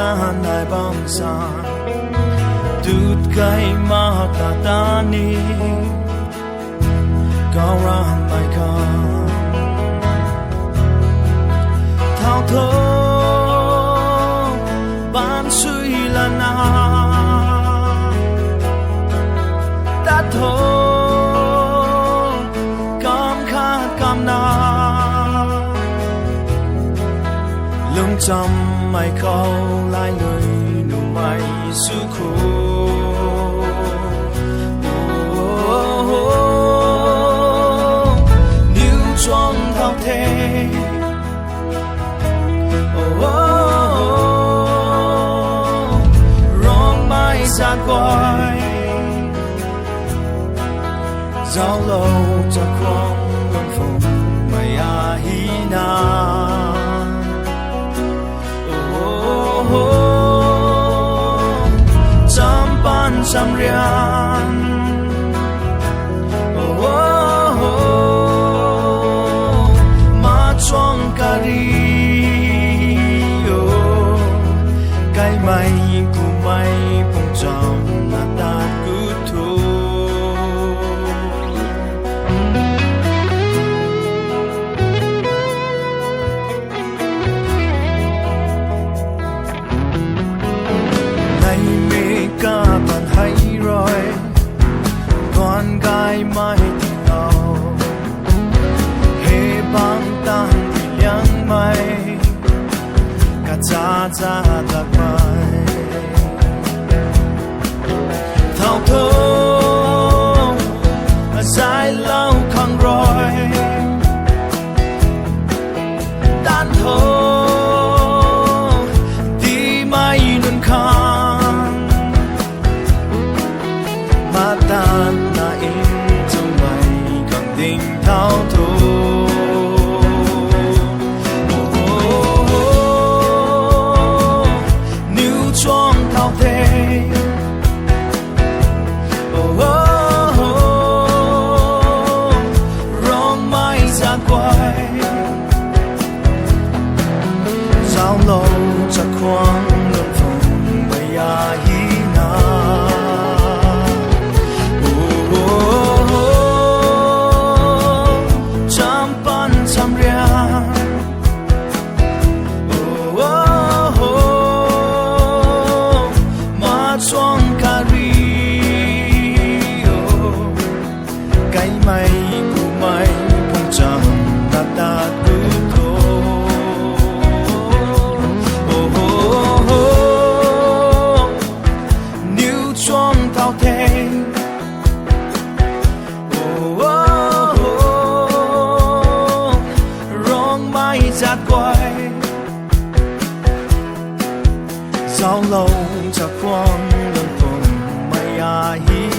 ta nai bang san tut kai ma ta ta ni cao ra mai ca thao thơ ban suy là na ta thơ cam kha cam na lung chăm mai khâu lai lời nụ mai su khô níu choang thao thế rong mai ra quay giao lâu cho khoang luân phùng mày à hi na trăm rian ma choang kari cái mày của mày bông trong là ta cứ thu này mê ca bạn hay rồi con gái mai thì ngầu hê băng tăng thì liang mây cả cha cha đặc mây thao thơ dài lâu khăng rồi tan thơ tí mai luôn khăng mà tan là in trong mày càng tình thao thơ giao lâu cho khoang luân phùng mây à hi na trăm pan trăm ria ma choang kari cái mây của mây không chẳng ta ta cứ thao thế rong mai ra quay giao lâu cho khoang luân phùng mây à hi